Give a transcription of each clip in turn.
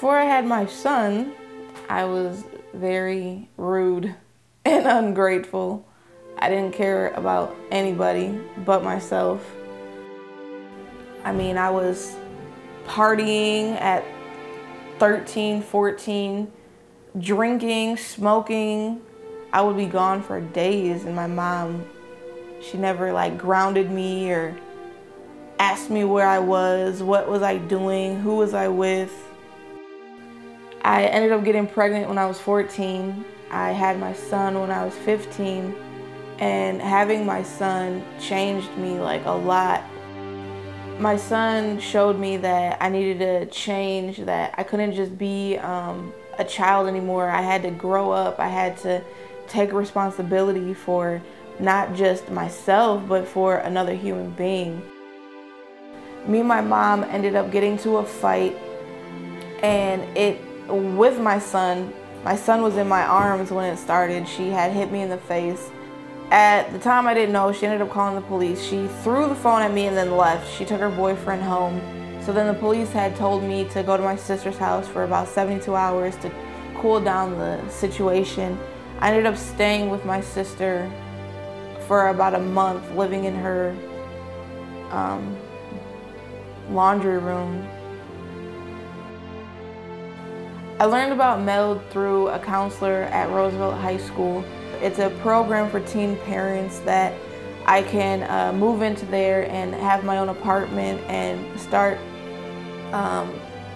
Before I had my son, I was very rude and ungrateful. I didn't care about anybody but myself. I mean, I was partying at 13, 14, drinking, smoking. I would be gone for days, and my mom, she never like grounded me or asked me where I was, what was I doing, who was I with. I ended up getting pregnant when I was 14. I had my son when I was 15, and having my son changed me like a lot. My son showed me that I needed to change, that I couldn't just be a child anymore. I had to grow up. I had to take responsibility for not just myself, but for another human being. Me and my mom ended up getting to a fight, and with my son was in my arms when it started. She had hit me in the face. At the time, I didn't know. She ended up calling the police. She threw the phone at me and then left. She took her boyfriend home. So then the police had told me to go to my sister's house for about 72 hours to cool down the situation. I ended up staying with my sister for about a month, living in her laundry room. I learned about MELD through a counselor at Roosevelt High School. It's a program for teen parents that I can move into there and have my own apartment and start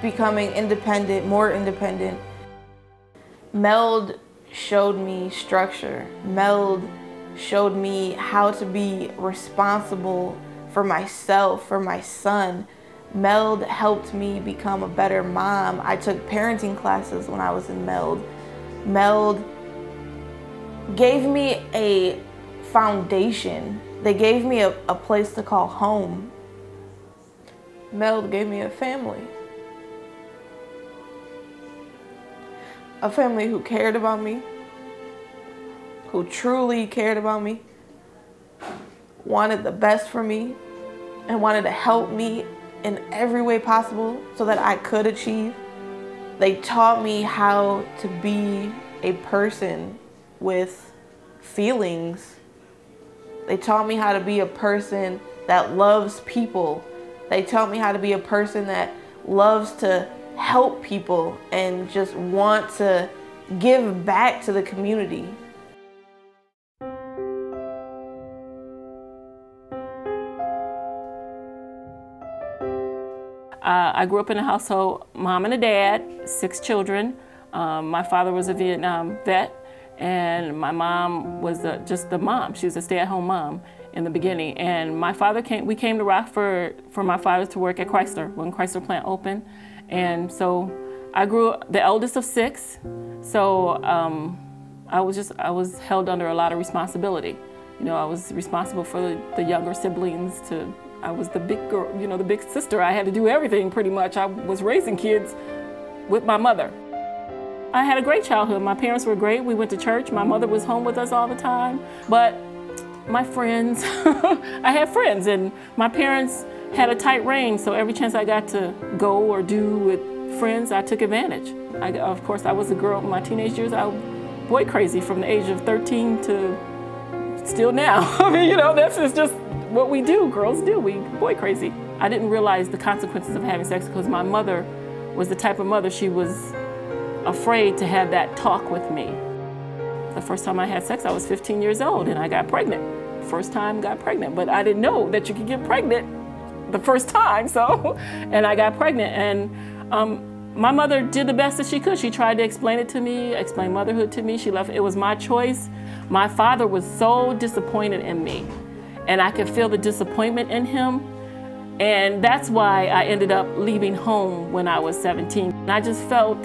becoming independent, more independent. MELD showed me structure. MELD showed me how to be responsible for myself, for my son. MELD helped me become a better mom. I took parenting classes when I was in MELD. MELD gave me a foundation. They gave me a place to call home. MELD gave me a family. A family who cared about me, who truly cared about me, wanted the best for me, and wanted to help me in every way possible so that I could achieve. They taught me how to be a person with feelings. They taught me how to be a person that loves people. They taught me how to be a person that loves to help people and just want to give back to the community. I grew up in a household, mom and a dad, 6 children. My father was a Vietnam vet, and my mom was just the mom. She was a stay-at-home mom in the beginning. And we came to Rockford for my father to work at Chrysler when Chrysler plant opened. And so I grew up the eldest of 6. So I was held under a lot of responsibility. You know, I was responsible for the younger siblings. I was the big girl, you know, the big sister. I had to do everything pretty much. I was raising kids with my mother. I had a great childhood. My parents were great. We went to church. My mother was home with us all the time. But my friends, I had friends, and my parents had a tight rein, so every chance I got to go or do with friends, I took advantage. Of course, I was a girl in my teenage years. I was boy crazy from the age of 13 to still now. I mean, you know, that's just what we do, girls do, we boy crazy. I didn't realize the consequences of having sex because my mother was the type of mother, she was afraid to have that talk with me. The first time I had sex, I was 15 years old and I got pregnant. First time got pregnant, but I didn't know that you could get pregnant the first time, so, and I got pregnant. And my mother did the best that she could. She tried to explain it to me, explain motherhood to me. She left, it was my choice. My father was so disappointed in me, and I could feel the disappointment in him. And that's why I ended up leaving home when I was 17. And I just felt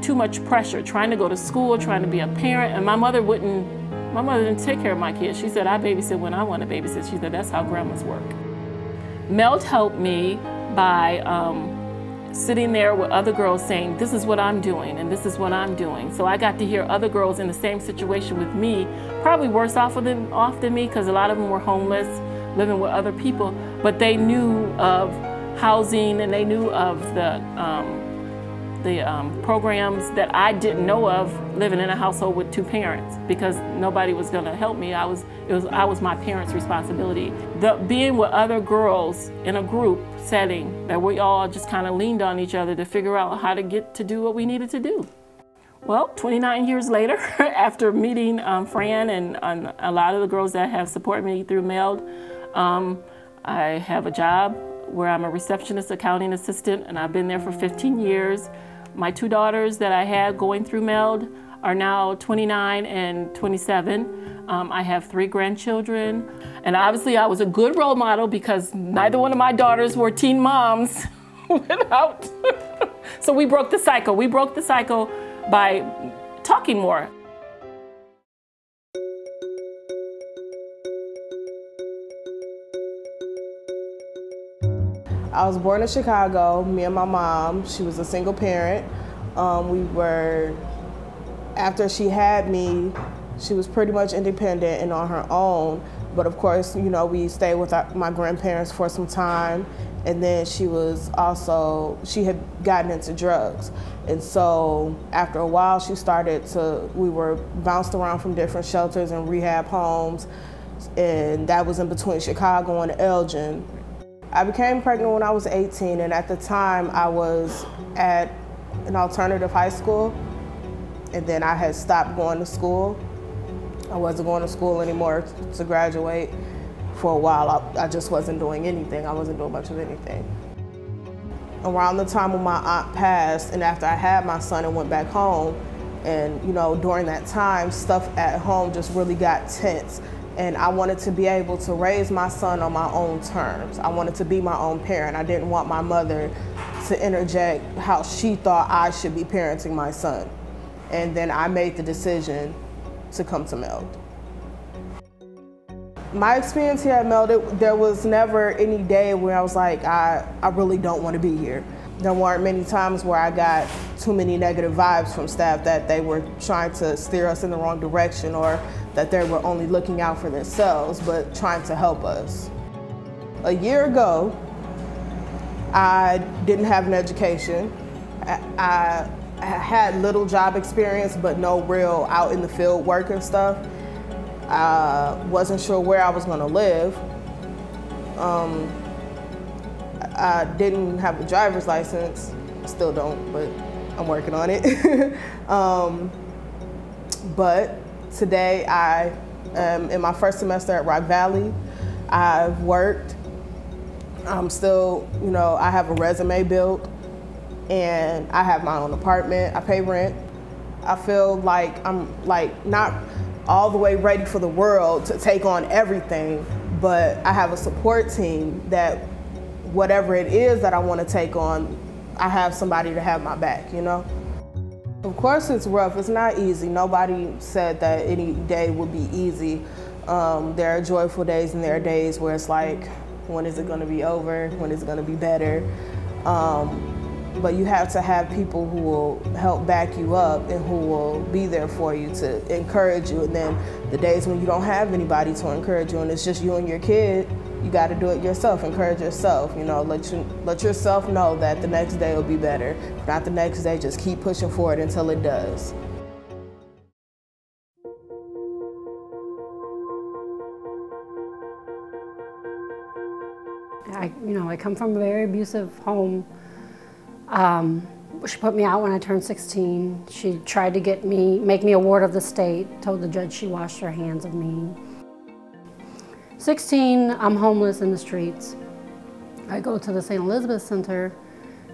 too much pressure, trying to go to school, trying to be a parent, and my mother didn't take care of my kids. She said, I babysit when I want to babysit. She said, that's how grandmas work. MELD helped me by sitting there with other girls saying, this is what I'm doing and this is what I'm doing. So I got to hear other girls in the same situation with me, probably worse off than me, because a lot of them were homeless, living with other people, but they knew of housing and they knew of the the programs that I didn't know of living in a household with two parents, because nobody was going to help me. I was my parents' responsibility. Being with other girls in a group setting that we all just kind of leaned on each other to figure out how to get to do what we needed to do. Well, 29 years later, after meeting Fran and a lot of the girls that have supported me through MELD, I have a job where I'm a receptionist accounting assistant, and I've been there for 15 years. My two daughters that I had going through MELD are now 29 and 27. I have 3 grandchildren, and obviously I was a good role model because neither one of my daughters were teen moms without. So we broke the cycle. We broke the cycle by talking more. I was born in Chicago, me and my mom. She was a single parent. After she had me, she was pretty much independent and on her own. But of course, you know, we stayed with my grandparents for some time. And then she had gotten into drugs. And so after a while, we were bounced around from different shelters and rehab homes. And that was in between Chicago and Elgin. I became pregnant when I was 18, and at the time I was at an alternative high school, and then I had stopped going to school. I wasn't going to school anymore to graduate. For a while, I just wasn't doing anything. I wasn't doing much of anything. Around the time when my aunt passed, and after I had my son and went back home, and you know, during that time, stuff at home just really got tense. And I wanted to be able to raise my son on my own terms. I wanted to be my own parent. I didn't want my mother to interject how she thought I should be parenting my son. And then I made the decision to come to MELD. My experience here at MELD, there was never any day where I was like, I really don't want to be here. There weren't many times where I got too many negative vibes from staff that they were trying to steer us in the wrong direction, or that they were only looking out for themselves, but trying to help us. A year ago, I didn't have an education. I had little job experience, but no real out in the field work and stuff. I wasn't sure where I was gonna live. I didn't have a driver's license, still don't, but I'm working on it. But today I am in my first semester at Rock Valley. I've worked. I'm still, you know, I have a resume built, and I have my own apartment. I pay rent. I feel like I'm not all the way ready for the world to take on everything, but I have a support team that whatever it is that I want to take on, I have somebody to have my back, you know? Of course it's rough, it's not easy. Nobody said that any day would be easy. There are joyful days and there are days where it's like, when is it gonna be over? When is it gonna be better? But you have to have people who will help back you up and who will be there for you to encourage you. And then the days when you don't have anybody to encourage you and it's just you and your kid, you got to do it yourself. Encourage yourself, you know, let yourself know that the next day will be better. If not the next day, just keep pushing forward until it does. I come from a very abusive home. She put me out when I turned 16. She tried to make me a ward of the state, told the judge she washed her hands of me. 16, I'm homeless in the streets. I go to the St. Elizabeth Center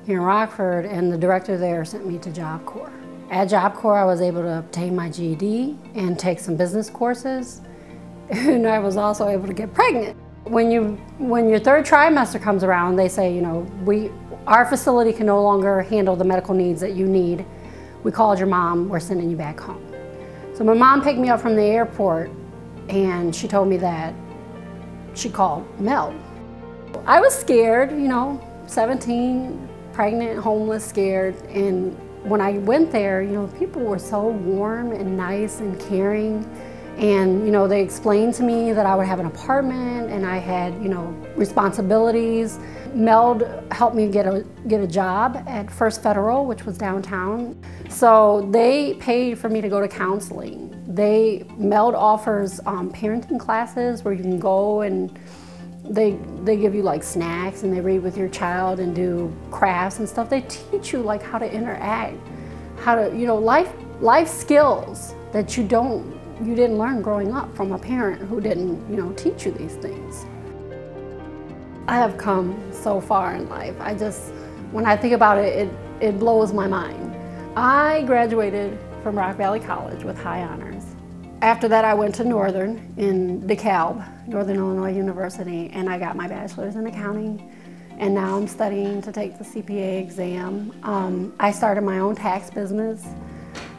here in Rockford, and the director there sent me to Job Corps. At Job Corps, I was able to obtain my GED and take some business courses, and I was also able to get pregnant. When your third trimester comes around, they say, you know, our facility can no longer handle the medical needs that you need. We called your mom, we're sending you back home. So my mom picked me up from the airport, and she told me that she called MELD. I was scared, you know, 17, pregnant, homeless, scared, and when I went there, you know, people were so warm and nice and caring, And, you know, they explained to me that I would have an apartment and I had, you know, responsibilities. MELD helped me get a job at First Federal, which was downtown. So they paid for me to go to counseling. MELD offers parenting classes where you can go and they give you like snacks and they read with your child and do crafts and stuff. They teach you like how to interact, how to, you know, life skills that you didn't learn growing up from a parent who didn't, you know, teach you these things. I have come so far in life. When I think about it, it blows my mind. I graduated from Rock Valley College with high honors. After that, I went to Northern in DeKalb, Northern Illinois University, and I got my bachelor's in accounting. And now I'm studying to take the CPA exam. I started my own tax business,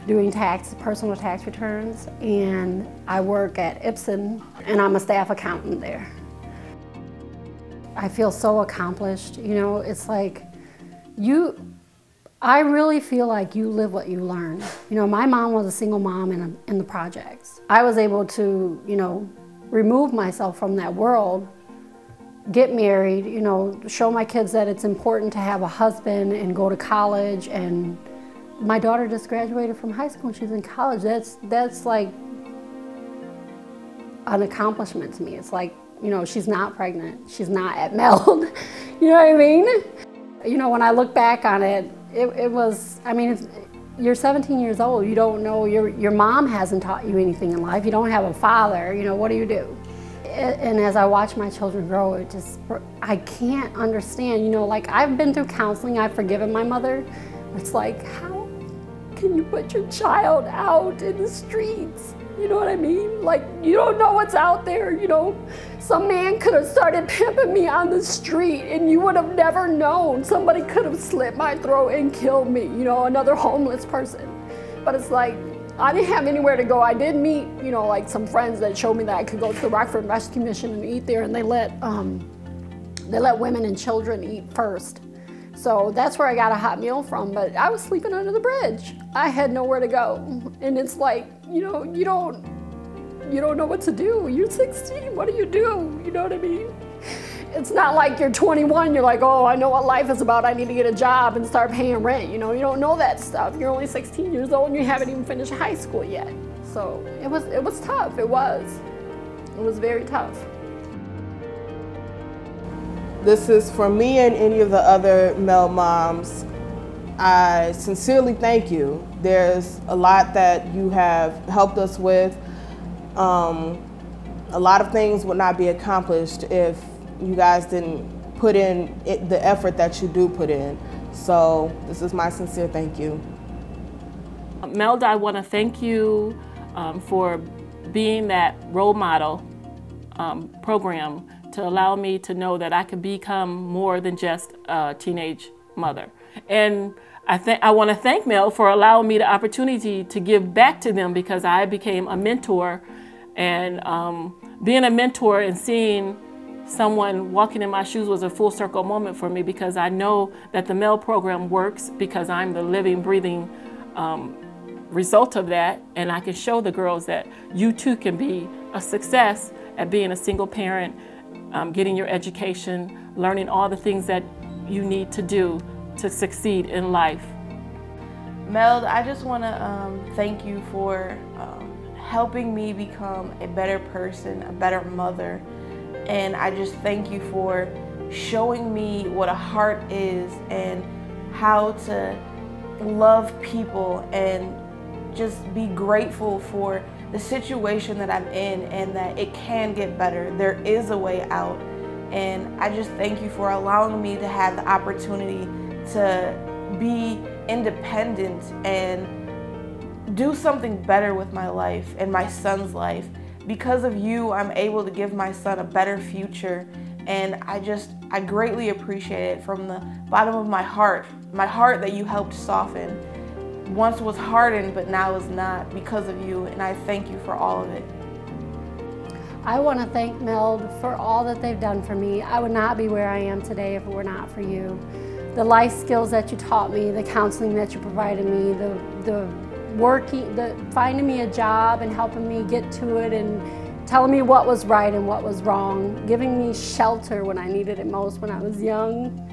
doing personal tax returns, and I work at Ipsen, and I'm a staff accountant there. I feel so accomplished, you know, it's like I really feel like you live what you learn. You know, my mom was a single mom in the projects. I was able to, you know, remove myself from that world, get married, you know, show my kids that it's important to have a husband and go to college. And my daughter just graduated from high school and she's in college. That's like an accomplishment to me. It's like, you know, she's not pregnant. She's not at MELD. You know what I mean? You know, when I look back on it, it was, I mean, you're 17 years old. You don't know, your mom hasn't taught you anything in life. You don't have a father. You know, what do you do? And as I watch my children grow, I can't understand. You know, like I've been through counseling. I've forgiven my mother. It's like, how can you put your child out in the streets? You know what I mean? Like, you don't know what's out there, you know? Some man could have started pimping me on the street and you would have never known. Somebody could have slit my throat and killed me, you know, another homeless person. But it's like, I didn't have anywhere to go. I did meet, you know, like some friends that showed me that I could go to the Rockford Rescue Mission and eat there, and they let women and children eat first. So that's where I got a hot meal from, but I was sleeping under the bridge. I had nowhere to go. And it's like, you know, you don't know what to do. You're 16, what do? You know what I mean? It's not like you're 21, you're like, oh, I know what life is about. I need to get a job and start paying rent. You know, you don't know that stuff. You're only 16 years old and you haven't even finished high school yet. So it was tough, it was very tough. This is for me and any of the other MELD moms. I sincerely thank you. There's a lot that you have helped us with. A lot of things would not be accomplished if you guys didn't put in the effort that you do put in. So this is my sincere thank you. MELD, I want to thank you for being that role model program to allow me to know that I could become more than just a teenage mother. And I want to thank MELD for allowing me the opportunity to give back to them, because I became a mentor. And being a mentor and seeing someone walking in my shoes was a full circle moment for me, because I know that the MELD program works because I'm the living, breathing result of that. And I can show the girls that you too can be a success at being a single parent, getting your education, learning all the things that you need to do to succeed in life. MELD, I just want to thank you for helping me become a better person, a better mother. And I just thank you for showing me what a heart is and how to love people and just be grateful for the situation that I'm in, and that it can get better. There is a way out. And I just thank you for allowing me to have the opportunity to be independent and do something better with my life and my son's life. Because of you, I'm able to give my son a better future. And I greatly appreciate it from the bottom of my heart that you helped soften. Once was hardened, but now is not, because of you, and I thank you for all of it. I want to thank MELD for all that they've done for me. I would not be where I am today if it were not for you. The life skills that you taught me, the counseling that you provided me, the finding me a job and helping me get to it and telling me what was right and what was wrong, giving me shelter when I needed it most when I was young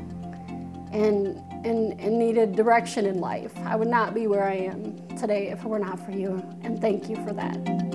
and needed direction in life. I would not be where I am today if it were not for you, and thank you for that.